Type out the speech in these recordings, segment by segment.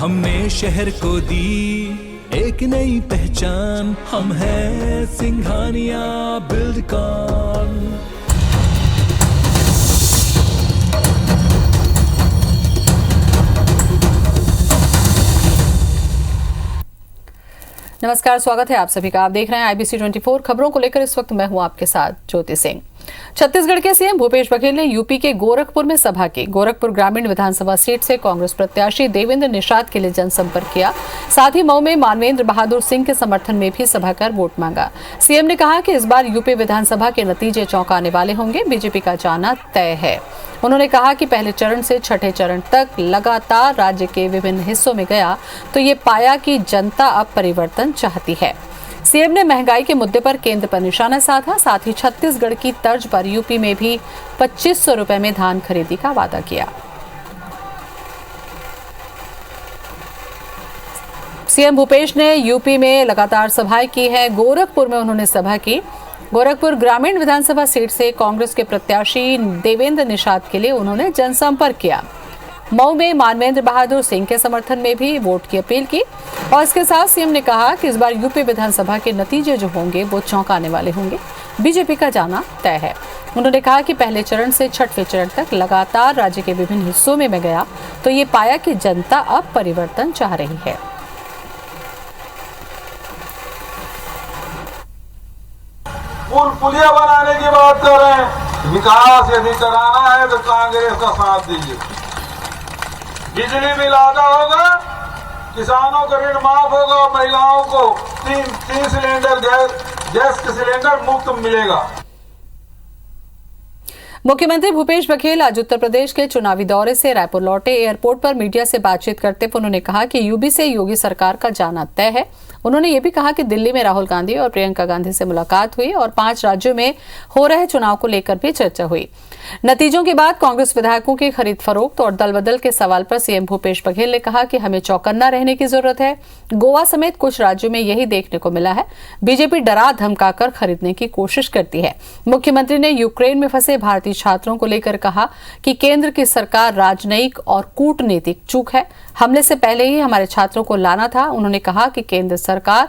हमने शहर को दी एक नई पहचान, हम हैं सिंघानिया बिल्डकॉन। नमस्कार, स्वागत है आप सभी का। आप देख रहे हैं IBC 24 खबरों को लेकर इस वक्त मैं हूं आपके साथ ज्योति सिंह। छत्तीसगढ़ के सीएम भूपेश बघेल ने यूपी के गोरखपुर में सभा की। गोरखपुर ग्रामीण विधानसभा सीट से कांग्रेस प्रत्याशी देवेंद्र निषाद के लिए जनसंपर्क किया। साथ ही मऊ में मानवेंद्र बहादुर सिंह के समर्थन में भी सभा कर वोट मांगा। सीएम ने कहा कि इस बार यूपी विधानसभा के नतीजे चौंकाने वाले होंगे। बीजेपी का जाना तय है। उन्होंने कहा कि पहले चरण से छठे चरण तक लगातार राज्य के विभिन्न हिस्सों में गया तो ये पाया कि जनता अब परिवर्तन चाहती है। सीएम ने महंगाई के मुद्दे पर केंद्र पर निशाना साधा। साथ ही छत्तीसगढ़ की तर्ज पर यूपी में भी 2500 रुपए में धान खरीदी का वादा किया। सीएम भूपेश ने यूपी में लगातार सभाएं की है। गोरखपुर में उन्होंने सभा की। गोरखपुर ग्रामीण विधानसभा सीट से कांग्रेस के प्रत्याशी देवेंद्र निषाद के लिए उन्होंने जनसंपर्क किया। मऊ में मानवेंद्र बहादुर सिंह के समर्थन में भी वोट की अपील की और इसके साथ सीएम ने कहा कि इस बार यूपी विधानसभा के नतीजे जो होंगे वो चौंकाने वाले होंगे। बीजेपी का जाना तय है। उन्होंने कहा कि पहले चरण से छठवें चरण तक लगातार राज्य के विभिन्न हिस्सों में मैं गया तो ये पाया कि जनता अब परिवर्तन चाह रही है। पुलिया बनाने की बात कर रहे हैं। विकास यदि कराना है तो कांग्रेस का साथ दीजिए। बिजली बिल आधा होगा, किसानों का ऋण माफ होगा, महिलाओं को तीन सिलेंडर गैस के सिलेंडर मुफ्त मिलेगा। मुख्यमंत्री भूपेश बघेल आज उत्तर प्रदेश के चुनावी दौरे से रायपुर लौटे। एयरपोर्ट पर मीडिया से बातचीत करते हुए उन्होंने कहा कि यूपी से योगी सरकार का जाना तय है। उन्होंने ये भी कहा कि दिल्ली में राहुल गांधी और प्रियंका गांधी से मुलाकात हुई और 5 राज्यों में हो रहे चुनाव को लेकर भी चर्चा हुई। नतीजों के बाद कांग्रेस विधायकों की खरीद फरोख्त और दल बदल के सवाल पर सीएम भूपेश बघेल ने कहा कि हमें चौकन्ना रहने की जरूरत है। गोवा समेत कुछ राज्यों में यही देखने को मिला है। बीजेपी डरा धमकाकर खरीदने की कोशिश करती है। मुख्यमंत्री ने यूक्रेन में फंसे भारतीय छात्रों को लेकर कहा कि केंद्र की सरकार राजनयिक और कूटनीतिक चूक है। हमले से पहले ही हमारे छात्रों को लाना था। उन्होंने कहा कि केंद्र सरकार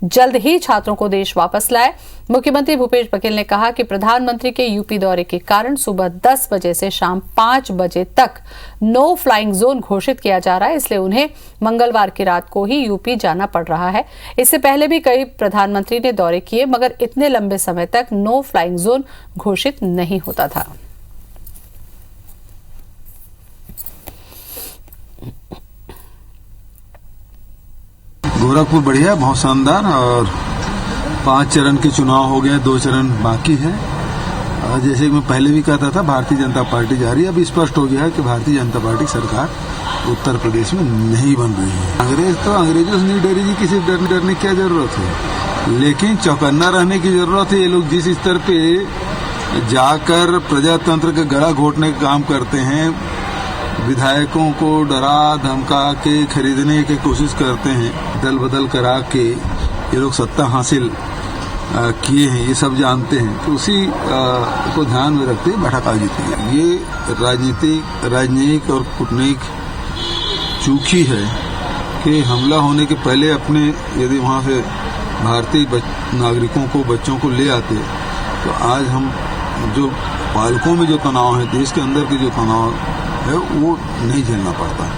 जल्द ही छात्रों को देश वापस लाए। मुख्यमंत्री भूपेश बघेल ने कहा कि प्रधानमंत्री के यूपी दौरे के कारण सुबह 10 बजे से शाम 5 बजे तक नो फ्लाइंग जोन घोषित किया जा रहा है, इसलिए उन्हें मंगलवार की रात को ही यूपी जाना पड़ रहा है। इससे पहले भी कई प्रधानमंत्री ने दौरे किए मगर इतने लंबे समय तक नो फ्लाइंग जोन घोषित नहीं होता था। गोरखपुर बढ़िया, बहुत शानदार। और 5 चरण के चुनाव हो गए, 2 चरण बाकी है। जैसे कि मैं पहले भी कहता था, भारतीय जनता पार्टी जा रही है। अब स्पष्ट हो गया है कि भारतीय जनता पार्टी सरकार उत्तर प्रदेश में नहीं बन रही है। कांग्रेस तो अंग्रेजों से नहीं डरी जी, किसी डरने की क्या जरूरत है, लेकिन चौकन्ना रहने की जरूरत है। ये लोग जिस स्तर पे जाकर प्रजातंत्र का गला घोटने का काम करते हैं, विधायकों को डरा धमका के खरीदने की कोशिश करते हैं, दल बदल करा के ये लोग सत्ता हासिल किए हैं, ये सब जानते हैं। तो उसी को ध्यान में रखते बैठक आयोजित की। ये राजनीतिक और कूटनीतिक चूकी है कि हमला होने के पहले अपने यदि वहाँ से भारतीय नागरिकों को, बच्चों को ले आते तो आज हम जो पालकों में जो तनाव है, देश के अंदर के जो तनाव है, वो नहीं झेलना पड़ता।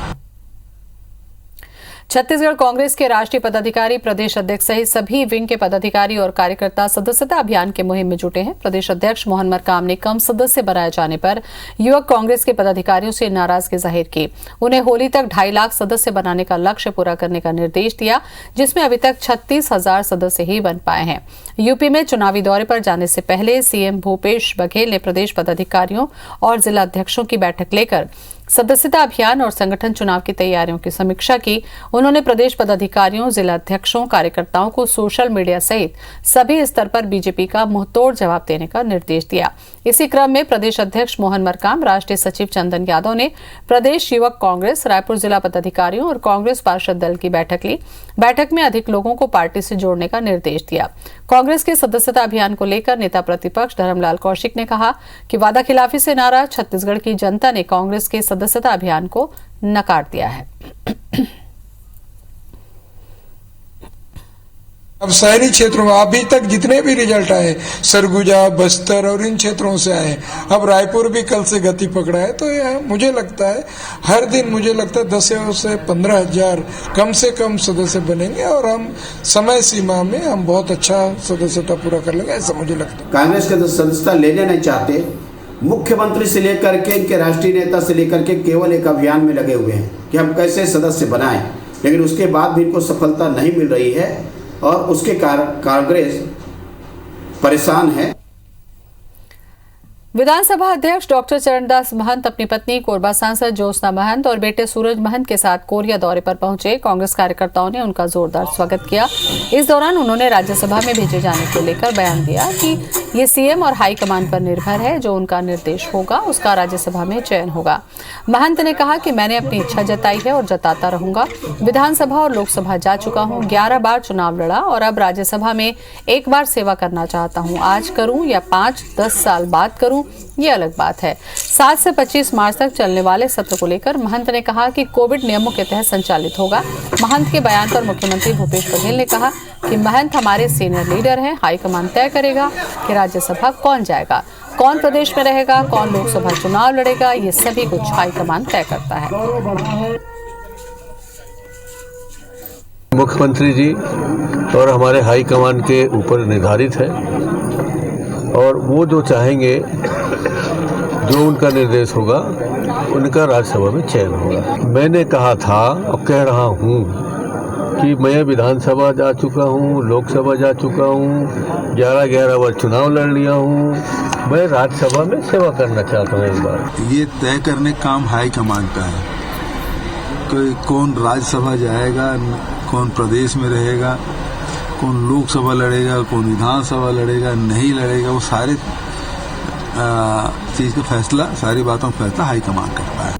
छत्तीसगढ़ कांग्रेस के राष्ट्रीय पदाधिकारी, प्रदेश अध्यक्ष सहित सभी विंग के पदाधिकारी और कार्यकर्ता सदस्यता अभियान के मुहिम में जुटे हैं। प्रदेश अध्यक्ष मोहन मरकाम ने कम सदस्य बनाए जाने पर युवक कांग्रेस के पदाधिकारियों से नाराजगी जाहिर की। उन्हें होली तक 2.5 लाख सदस्य बनाने का लक्ष्य पूरा करने का निर्देश दिया, जिसमें अभी तक 36,000 सदस्य ही बन पाए हैं। यूपी में चुनावी दौरे पर जाने से पहले सीएम भूपेश बघेल ने प्रदेश पदाधिकारियों और जिला अध्यक्षों की बैठक लेकर सदस्यता अभियान और संगठन चुनाव की तैयारियों की समीक्षा की। उन्होंने प्रदेश पदाधिकारियों, जिला अध्यक्षों, कार्यकर्ताओं को सोशल मीडिया सहित सभी स्तर पर बीजेपी का मुंहतोड़ जवाब देने का निर्देश दिया। इसी क्रम में प्रदेश अध्यक्ष मोहन मरकाम, राष्ट्रीय सचिव चंदन यादव ने प्रदेश युवक कांग्रेस, रायपुर जिला पदाधिकारियों और कांग्रेस पार्षद दल की बैठक ली। बैठक में अधिक लोगों को पार्टी से जोड़ने का निर्देश दिया। कांग्रेस के सदस्यता अभियान को लेकर नेता प्रतिपक्ष धर्मलाल कौशिक ने कहा कि वादा खिलाफी से नाराज छत्तीसगढ़ की जनता ने कांग्रेस के सदस्यता अभियान को नकार दिया है। अब शहरी क्षेत्रों में अभी तक जितने भी रिजल्ट आए, सरगुजा, बस्तर और इन क्षेत्रों से आए, अब रायपुर भी कल से गति पकड़ा है। तो यह मुझे लगता है हर दिन 10 से 15 हजार कम से कम सदस्य बनेंगे और हम समय सीमा में हम बहुत अच्छा सदस्यता पूरा कर लेंगे, ऐसा मुझे लगता है। कांग्रेस के सदस्यता लेने नहीं चाहते, मुख्यमंत्री से लेकर के इनके राष्ट्रीय नेता से लेकर के केवल एक अभियान में लगे हुए हैं कि हम कैसे सदस्य बनाएं, लेकिन उसके बाद भी इनको सफलता नहीं मिल रही है और उसके कारण कांग्रेस परेशान है। विधानसभा अध्यक्ष डॉक्टर चरणदास महंत अपनी पत्नी कोरबा सांसद ज्योत्सना महंत और बेटे सूरज महंत के साथ कोरिया दौरे पर पहुंचे। कांग्रेस कार्यकर्ताओं ने उनका जोरदार स्वागत किया। इस दौरान उन्होंने राज्यसभा में भेजे जाने को लेकर बयान दिया कि ये सीएम और हाईकमान पर निर्भर है, जो उनका निर्देश होगा उसका राज्यसभा में चयन होगा। महंत ने कहा कि मैंने अपनी इच्छा जताई है और जताता रहूंगा। विधानसभा और लोकसभा जा चुका हूं, 11 बार चुनाव लड़ा और अब राज्यसभा में एक बार सेवा करना चाहता हूं। आज करूं या 5-10 साल बाद करूं, ये अलग बात है। 7 से 25 मार्च तक चलने वाले सत्र को लेकर महंत ने कहा कि कोविड नियमों के तहत संचालित होगा। महंत के बयान पर मुख्यमंत्री भूपेश बघेल ने कहा कि महंत हमारे सीनियर लीडर हैं, हाईकमान तय करेगा कि राज्यसभा कौन जाएगा, कौन प्रदेश में रहेगा, कौन लोकसभा चुनाव लड़ेगा, ये सभी कुछ हाईकमान तय करता है। मुख्यमंत्री जी और हमारे हाईकमान के ऊपर निर्धारित है और वो जो चाहेंगे, जो उनका निर्देश होगा, उनका राज्यसभा में चयन होगा। मैंने कहा था और कह रहा हूँ कि मैं विधानसभा जा चुका हूँ, लोकसभा जा चुका हूँ, 11 बार चुनाव लड़ लिया हूँ, मैं राज्यसभा में सेवा करना चाहता हूँ। एक बार ये तय करने का काम हाईकमान का है कि कौन राज्यसभा जाएगा, कौन प्रदेश में रहेगा, कौन लोकसभा लड़ेगा, कौन विधानसभा लड़ेगा, नहीं लड़ेगा, वो सारे चीज का फैसला, सारी बातों का फैसला हाईकमान करता है।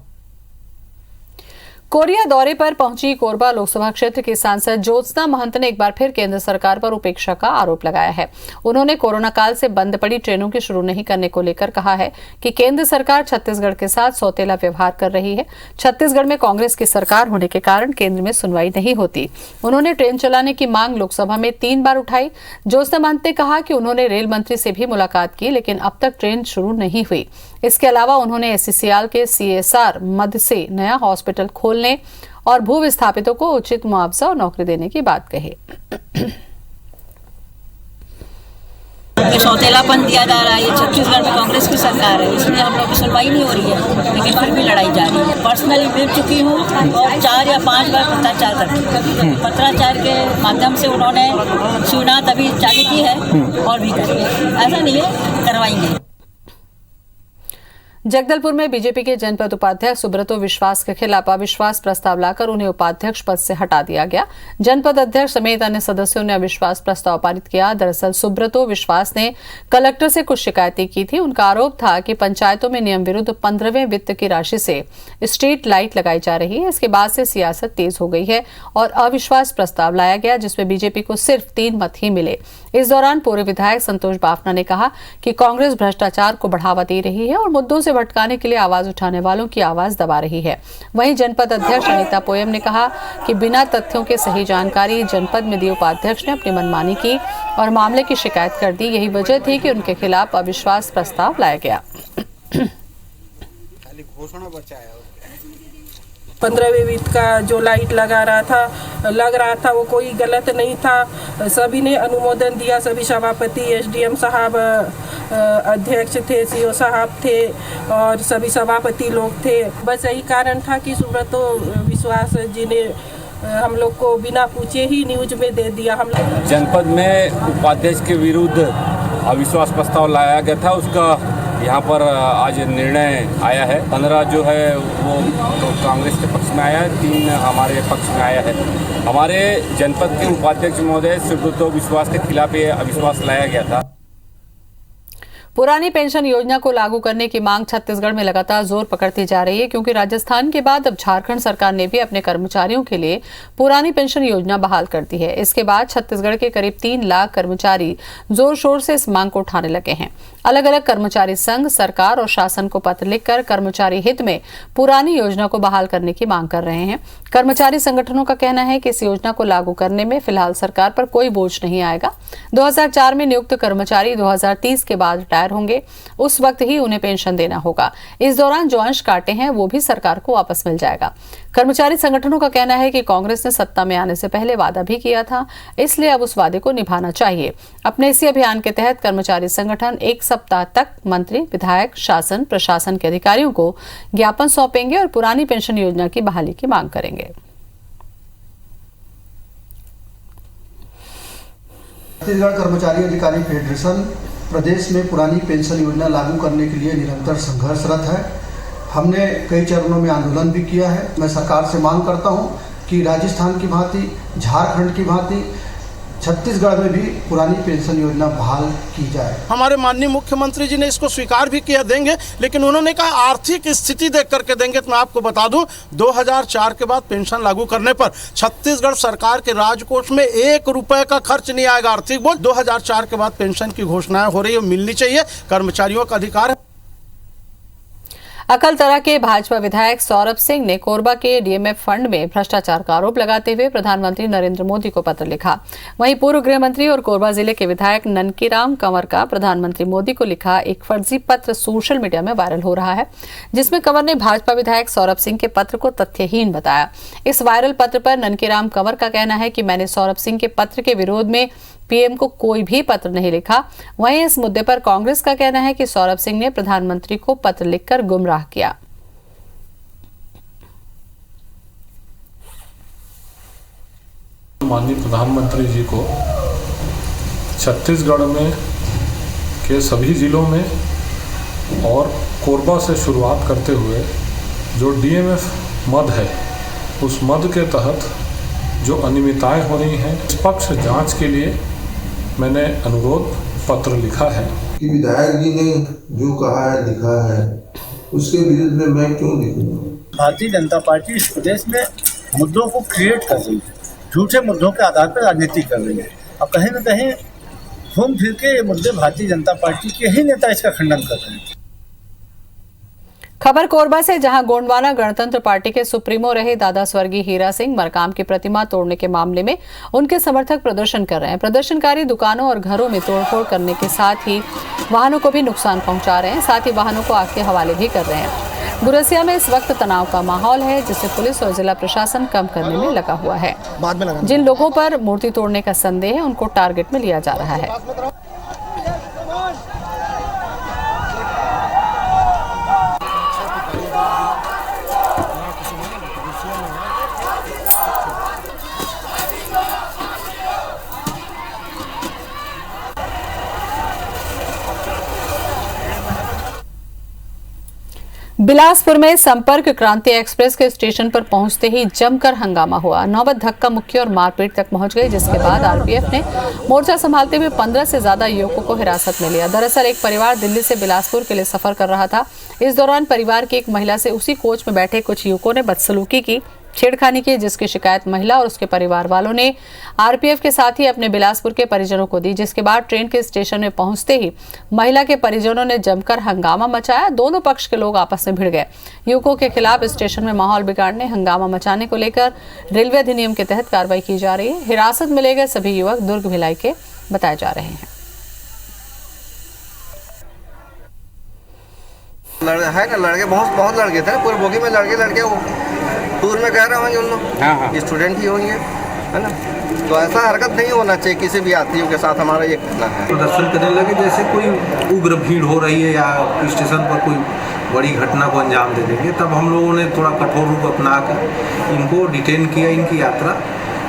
कोरिया दौरे पर पहुंची कोरबा लोकसभा क्षेत्र की सांसद ज्योत्सना महंत ने एक बार फिर केंद्र सरकार पर उपेक्षा का आरोप लगाया है। उन्होंने कोरोना काल से बंद पड़ी ट्रेनों की शुरू नहीं करने को लेकर कहा है कि केंद्र सरकार छत्तीसगढ़ के साथ सौतेला व्यवहार कर रही है। छत्तीसगढ़ में कांग्रेस की सरकार होने के कारण केंद्र में सुनवाई नहीं होती। उन्होंने ट्रेन चलाने की मांग लोकसभा में 3 बार उठाई। ज्योत्सना महंत ने कहा कि उन्होंने रेल मंत्री से भी मुलाकात की, लेकिन अब तक ट्रेन शुरू नहीं हुई। इसके अलावा उन्होंने SCCL के CSR मद से नया हॉस्पिटल खोलने और भू विस्थापितों को उचित मुआवजा और नौकरी देने की बात कही। सौतेलापन दिया जा रहा है। ये छत्तीसगढ़ में कांग्रेस की सरकार है, इसमें हम लोग की सुनवाई नहीं हो रही है, लेकिन फिर भी लड़ाई जारी है। पर्सनली मिल चुकी हूँ और 4 या 5 बार पत्राचार कर चुकी हूँ। पत्राचार के माध्यम से उन्होंने सुना तभी चालू की है और भी करेंगे, ऐसा नहीं है, करवाएंगे। जगदलपुर में बीजेपी के जनपद उपाध्यक्ष सुब्रतो विश्वास के खिलाफ अविश्वास प्रस्ताव लाकर उन्हें उपाध्यक्ष पद से हटा दिया गया। जनपद अध्यक्ष समेत अन्य सदस्यों ने अविश्वास प्रस्ताव पारित किया। दरअसल सुब्रतो विश्वास ने कलेक्टर से कुछ शिकायतें की थी। उनका आरोप था कि पंचायतों में नियम विरुद्ध 15वें वित्त की राशि से स्ट्रीट लाइट लगाई जा रही है। इसके बाद से सियासत तेज हो गई है और अविश्वास प्रस्ताव लाया गया, जिसमें बीजेपी को सिर्फ 3 मत ही मिले। इस दौरान पूर्व विधायक संतोष बाफना ने कहा कि कांग्रेस भ्रष्टाचार को बढ़ावा दे रही है और मुद्दों से भटकाने के लिए आवाज उठाने वालों की आवाज दबा रही है। वहीं जनपद अध्यक्ष अनीता पोयम ने कहा कि बिना तथ्यों के सही जानकारी जनपद में दिए उपाध्यक्ष ने अपनी मनमानी की और मामले की शिकायत कर दी। यही वजह थी कि उनके खिलाफ अविश्वास प्रस्ताव लाया गया। 15वें वित्त का जो लाइट लग रहा था वो कोई गलत नहीं था। सभी ने अनुमोदन दिया, सभी सभापति, SDM साहब अध्यक्ष थे, CO साहब थे और सभी सभापति लोग थे। बस यही कारण था कि सुब्रतो विश्वास जी ने हम लोग को बिना पूछे ही न्यूज में दे दिया। हम लोग जनपद में उपाध्यक्ष के विरुद्ध अविश्वास प्रस्ताव लाया गया था, उसका यहाँ पर आज निर्णय आया है। 15 जो है वो कांग्रेस के पक्ष में आया है, 3 हमारे पक्ष में आया है। हमारे जनपद के उपाध्यक्ष महोदय सुब्रतो विश्वास के खिलाफ ये अविश्वास लाया गया था। पुरानी पेंशन योजना को लागू करने की मांग छत्तीसगढ़ में लगातार जोर पकड़ती जा रही है, क्योंकि राजस्थान के बाद अब झारखंड सरकार ने भी अपने कर्मचारियों के लिए पुरानी पेंशन योजना बहाल कर दी है। इसके बाद छत्तीसगढ़ के करीब 3 लाख कर्मचारी जोर शोर से इस मांग को उठाने लगे हैं। अलग अलग कर्मचारी संघ सरकार और शासन को पत्र लिखकर कर्मचारी हित में पुरानी योजना को बहाल करने की मांग कर रहे हैं। कर्मचारी संगठनों का कहना है कि इस योजना को लागू करने में फिलहाल सरकार पर कोई बोझ नहीं आएगा। 2004 में नियुक्त कर्मचारी 2030 के बाद रिटायर होंगे, उस वक्त ही उन्हें पेंशन देना होगा। इस दौरान जो अंश काटे हैं वो भी सरकार को वापस मिल जाएगा। कर्मचारी संगठनों का कहना है कि कांग्रेस ने सत्ता में आने से पहले वादा भी किया था, इसलिए अब उस वादे को निभाना चाहिए। अपने इसी अभियान के तहत कर्मचारी संगठन 1 सप्ताह तक मंत्री, विधायक, शासन, प्रशासन के अधिकारियों को ज्ञापन सौंपेंगे और पुरानी पेंशन योजना की बहाली की मांग करेंगे। छत्तीसगढ़ कर्मचारी अधिकारी फेडरेशन प्रदेश में पुरानी पेंशन योजना लागू करने के लिए निरंतर संघर्षरत है। हमने कई चरणों में आंदोलन भी किया है। मैं सरकार से मांग करता हूं कि राजस्थान की भांति, झारखंड की भांति छत्तीसगढ़ में भी पुरानी पेंशन योजना बहाल की जाए। हमारे माननीय मुख्यमंत्री जी ने इसको स्वीकार भी किया देंगे, लेकिन उन्होंने कहा आर्थिक स्थिति देख करके देंगे। तो मैं आपको बता दूं, 2004 के बाद पेंशन लागू करने पर छत्तीसगढ़ सरकार के राजकोष में 1 रुपए का खर्च नहीं आएगा आर्थिक बोझ। 2004 के बाद पेंशन की घोषणाएं हो रही है, मिलनी चाहिए, कर्मचारियों का अधिकार है। अकलतरा के भाजपा विधायक सौरभ सिंह ने कोरबा के डीएमएफ फंड में भ्रष्टाचार का आरोप लगाते हुए प्रधानमंत्री नरेंद्र मोदी को पत्र लिखा। वहीं पूर्व गृह मंत्री और कोरबा जिले के विधायक ननकीराम कंवर का प्रधानमंत्री मोदी को लिखा एक फर्जी पत्र सोशल मीडिया में वायरल हो रहा है, जिसमें कंवर ने भाजपा विधायक सौरभ सिंह के पत्र को तथ्यहीन बताया। इस वायरल पत्र पर ननकीराम कंवर का कहना है कि मैंने सौरभ सिंह के पत्र के विरोध में पीएम को कोई भी पत्र नहीं लिखा। वहीं इस मुद्दे पर कांग्रेस का कहना है कि सौरभ सिंह ने प्रधानमंत्री को पत्र लिखकर गुमराह किया। माननीय प्रधानमंत्री जी को छत्तीसगढ़ में के सभी जिलों में और कोरबा से शुरुआत करते हुए जो डीएमएफ मद है, उस मद के तहत जो अनियमितताएं हो रही हैं, निष्पक्ष जांच के लिए मैंने अनुरोध पत्र लिखा है। कि विधायक जी ने जो कहा है, लिखा है, उसके विरुद्ध में मैं क्यों लिखूंगा? भारतीय जनता पार्टी इस प्रदेश में मुद्दों को क्रिएट कर रही है, झूठे मुद्दों के आधार पर राजनीति कर रही है और कहीं न कहीं घूम फिर के ये मुद्दे भारतीय जनता पार्टी के ही नेता इसका खंडन कर रहे हैं। खबर कोरबा से, जहां गोंडवाना गणतंत्र पार्टी के सुप्रीमो रहे दादा स्वर्गीय हीरा सिंह मरकाम की प्रतिमा तोड़ने के मामले में उनके समर्थक प्रदर्शन कर रहे हैं। प्रदर्शनकारी दुकानों और घरों में तोड़फोड़ करने के साथ ही वाहनों को भी नुकसान पहुंचा रहे हैं, साथ ही वाहनों को आग के हवाले भी कर रहे हैं। गुरसिया में इस वक्त तनाव का माहौल है, जिसे पुलिस और जिला प्रशासन कम करने में लगा हुआ है। जिन लोगों पर मूर्ति तोड़ने का संदेह है, उनको टारगेट में लिया जा रहा है। बिलासपुर में संपर्क क्रांति एक्सप्रेस के स्टेशन पर पहुंचते ही जमकर हंगामा हुआ। नौबत धक्का मुक्की और मारपीट तक पहुंच गई, जिसके बाद आरपीएफ ने मोर्चा संभालते हुए 15 से ज्यादा युवकों को हिरासत में लिया। दरअसल एक परिवार दिल्ली से बिलासपुर के लिए सफर कर रहा था। इस दौरान परिवार की एक महिला से उसी कोच में बैठे कुछ युवकों ने बदसलूकी की, छेड़खानी की, जिसकी शिकायत महिला और उसके परिवार वालों ने आरपीएफ के साथ ही अपने बिलासपुर के परिजनों को दी, जिसके बाद ट्रेन के स्टेशन में पहुंचते ही महिला के परिजनों ने जमकर हंगामा मचाया। दोनों पक्ष के लोग आपस में भिड़ गए। युवकों के खिलाफ स्टेशन में माहौल बिगाड़ने, हंगामा मचाने को लेकर रेलवे अधिनियम के तहत कार्रवाई की जा रही है। हिरासत में लिए गए सभी युवक दुर्ग भिलाई के बताए जा रहे हैं। है ना, लड़के बहुत लड़के थे, पूरे बोगी में लड़के टूर में कह रहे होंगे उन लोग, स्टूडेंट ही होंगे, है ना। तो ऐसा हरकत नहीं होना चाहिए किसी भी यात्रियों के साथ। हमारा ये कहना है। प्रदर्शन करने लगे जैसे कोई उग्र भीड़ हो रही है या स्टेशन पर कोई बड़ी घटना को अंजाम दे देंगे, तब हम लोगों ने थोड़ा कठोर रूप अपना कर इनको डिटेन किया, इनकी यात्रा,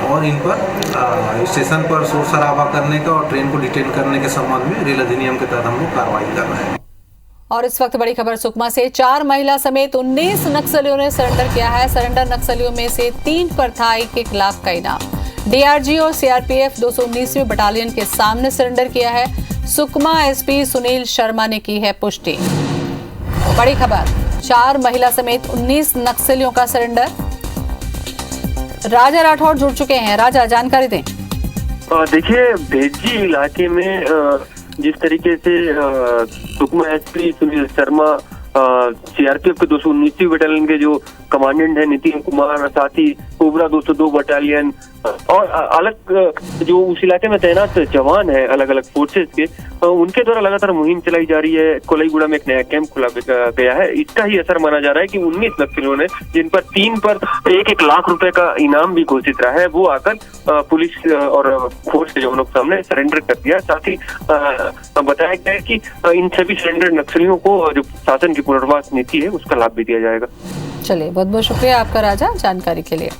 और इन पर स्टेशन पर शोर शराबा करने का और ट्रेन को डिटेन करने के संबंध में रेल अधिनियम के तहत हम लोग कार्रवाई कर रहे हैं। और इस वक्त बड़ी खबर सुकमा से, 4 महिला समेत 19 नक्सलियों ने सरेंडर किया है। सरेंडर नक्सलियों में से 3 पर था 1 लाख का इनाम। डीआरजी और सीआरपीएफ 219वीं बटालियन के सामने सरेंडर किया है। सुकमा एसपी सुनील शर्मा ने की है पुष्टि। बड़ी खबर, 4 महिला समेत 19 नक्सलियों का सरेंडर। राजा राठौड़ जुड़ चुके हैं। राजा, जानकारी दें। देखिए, भेज्जी इलाके में जिस तरीके से सुकमा एसपी सुनील शर्मा सीआरपीएफ के 219वीं बटालियन के जो कमांडेंट है नितिन कुमार, साथ ही कोबरा 202 बटालियन और अलग जो उस इलाके में तैनात जवान है अलग अलग फोर्सेस के, उनके द्वारा लगातार मुहिम चलाई जा रही है। कोलाईगुड़ा में एक नया कैंप खोला गया है। इसका ही असर माना जा रहा है कि 19 नक्सलियों ने, जिन पर 3 पर 1-1 लाख रुपए का इनाम भी घोषित रहा है, वो आकर पुलिस और फोर्स के जवानों के सामने सरेंडर कर दिया। साथ ही बताया गया है कि इन सभी सरेंडर नक्सलियों को जो शासन की पुनर्वास नीति है उसका लाभ भी दिया जाएगा। चलिए, बहुत बहुत शुक्रिया आपका राजा, जानकारी के लिए।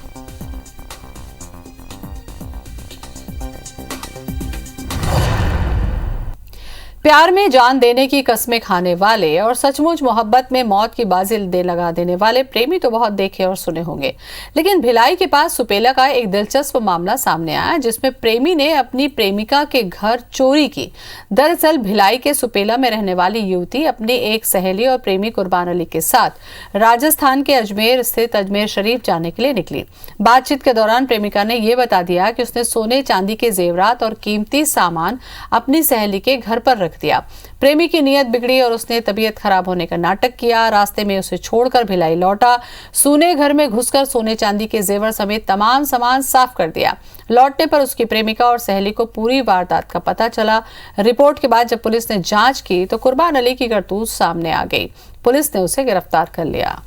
प्यार में जान देने की कस्में खाने वाले और सचमुच मोहब्बत में मौत की बाजी दे लगा देने वाले प्रेमी तो बहुत देखे और सुने होंगे, लेकिन भिलाई के पास सुपेला का एक दिलचस्प मामला सामने आया जिसमें प्रेमी ने अपनी प्रेमिका के घर चोरी की। दरअसल भिलाई के सुपेला में रहने वाली युवती अपनी एक सहेली और प्रेमी कुर्बान अली के साथ राजस्थान के अजमेर स्थित अजमेर शरीफ जाने के लिए निकली। बातचीत के दौरान प्रेमिका ने यह बता दिया कि उसने सोने चांदी के जेवरात और कीमती सामान अपनी सहेली के घर पर दिया। प्रेमी की नीयत बिगड़ी और उसने तबीयत खराब होने का नाटक किया। रास्ते में उसे छोड़कर भिलाई लौटा। सूने घर में घुसकर सोने चांदी के जेवर समेत तमाम सामान साफ कर दिया। लौटने पर उसकी प्रेमिका और सहेली को पूरी वारदात का पता चला। रिपोर्ट के बाद जब पुलिस ने जांच की तो कुर्बान अली की करतूत सामने आ गई। पुलिस ने उसे गिरफ्तार कर लिया।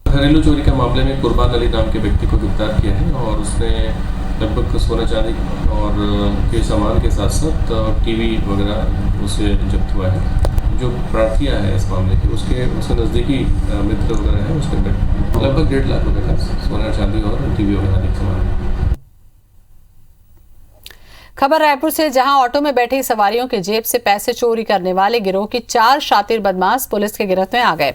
घरेलू चोरी के मामले में कुर्बान अली नाम के व्यक्ति को गिरफ्तार किया है और उसने लगभग सोना चांदी और के सामान के साथ साथ टीवी वगैरह उसे जब्त हुआ है। जो प्रार्थियां है इस मामले की उसके नज़दीकी मित्र वगैरह है, उसके लगभग 1.5 लाख रुपए का सोना चांदी और टीवी वगैरह सामान। खबर रायपुर से, जहां ऑटो में बैठी सवारियों के जेब से पैसे चोरी करने वाले गिरोह की 4 शातिर बदमाश पुलिस के गिरफ्त में आ गए।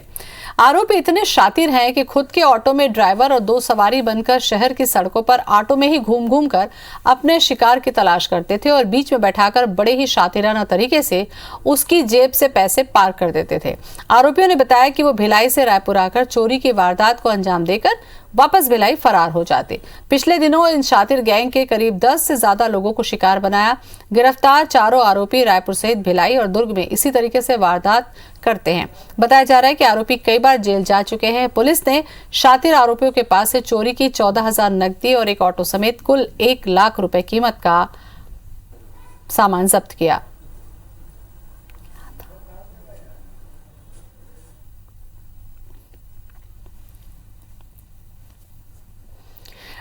आरोपी इतने शातिर हैं कि खुद के ऑटो में ड्राइवर और 2 सवारी बनकर शहर की सड़कों पर ऑटो में ही घूम घूम कर अपने शिकार की तलाश करते थे और बीच में बैठाकर बड़े ही शातिराना तरीके से उसकी जेब से पैसे पार कर देते थे। आरोपियों ने बताया कि वो भिलाई से रायपुर आकर चोरी की वारदात को अंजाम देकर वापस भिलाई फरार हो जाते। पिछले दिनों इन शातिर गैंग के करीब 10 से ज्यादा लोगों को शिकार बनाया। गिरफ्तार चारों आरोपी रायपुर सहित भिलाई और दुर्ग में इसी तरीके से वारदात करते हैं। बताया जा रहा है कि आरोपी कई बार जेल जा चुके हैं। पुलिस ने शातिर आरोपियों के पास से चोरी की 14,000 नकदी और एक ऑटो समेत कुल 1 लाख रुपए कीमत का सामान जब्त किया।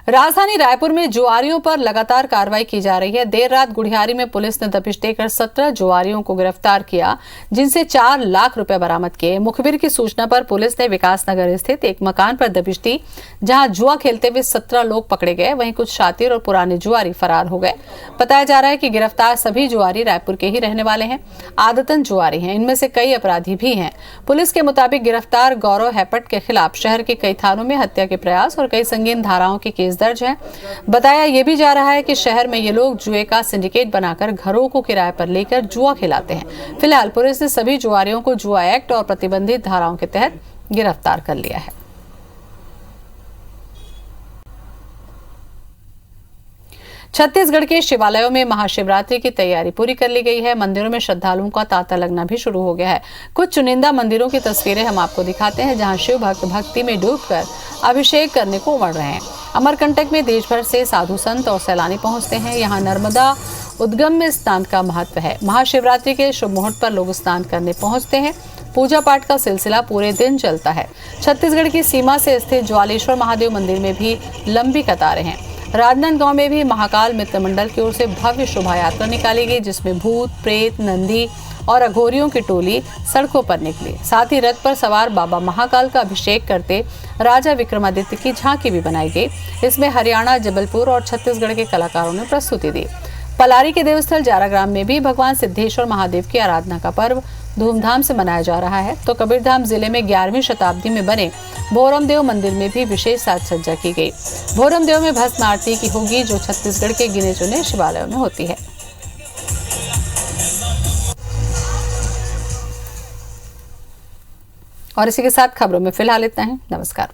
राजधानी रायपुर में जुआरियों पर लगातार कार्रवाई की जा रही है। देर रात गुढ़ियारी में पुलिस ने दबिश देकर 17 जुआरियों को गिरफ्तार किया, जिनसे 4 लाख रुपए बरामद किए। मुखबिर की सूचना पर पुलिस ने विकासनगर स्थित एक मकान पर दबिश दी, जहां जुआ खेलते हुए 17 लोग पकड़े गए। वहीं कुछ शातिर और पुराने जुआरी फरार हो गए। बताया जा रहा है कि गिरफ्तार सभी जुआरी रायपुर के ही रहने वाले हैं, आदतन जुआरी हैं। इनमें से कई अपराधी भी हैं। पुलिस के मुताबिक गिरफ्तार गौरव हैपट के खिलाफ शहर के कई थानों में हत्या के प्रयास और कई संगीन धाराओं के केस दर्ज है। बताया यह भी जा रहा है कि शहर में ये लोग जुए का सिंडिकेट बनाकर घरों को किराए पर लेकर जुआ खिलाते हैं। फिलहाल पुलिस ने सभी जुआरियों को जुआ एक्ट और प्रतिबंधित धाराओं के तहत गिरफ्तार कर लिया है। छत्तीसगढ़ के शिवालयों में महाशिवरात्रि की तैयारी पूरी कर ली गई है। मंदिरों में श्रद्धालुओं का तांता लगना भी शुरू हो गया है। कुछ चुनिंदा मंदिरों की तस्वीरें हम आपको दिखाते हैं, जहां शिव भक्त भक्ति में डूबकर अभिषेक करने को उमड़ रहे हैं। अमरकंटक में देश भर से साधु संत और सैलानी पहुंचते हैं। यहाँ नर्मदा उद्गम में स्नान का महत्व है। महाशिवरात्रि के शुभ मुहूर्त पर लोग स्नान करने पहुंचते हैं। पूजा पाठ का सिलसिला पूरे दिन चलता है। छत्तीसगढ़ की सीमा से स्थित ज्वालेश्वर महादेव मंदिर में भी लंबी कतारें हैं। राजनांदगांव में भी महाकाल मित्र मंडल की ओर से भव्य शोभा यात्रा निकाली गई, जिसमें भूत, प्रेत, नंदी और अघोरियों की टोली सड़कों पर निकली। साथ ही रथ पर सवार बाबा महाकाल का अभिषेक करते राजा विक्रमादित्य की झांकी भी बनाई गई। इसमें हरियाणा, जबलपुर और छत्तीसगढ़ के कलाकारों ने प्रस्तुति दी। पलारी के देवस्थल जाराग्राम में भी भगवान सिद्धेश्वर महादेव की आराधना का पर्व धूमधाम से मनाया जा रहा है। तो कबीरधाम जिले में 11वीं शताब्दी में बने भोरमदेव मंदिर में भी विशेष साज सज्जा की गई। भोरमदेव में भस्म आरती की होगी, जो छत्तीसगढ़ के गिने चुने शिवालयों में होती है। और इसी के साथ खबरों में फिलहाल इतना ही। नमस्कार।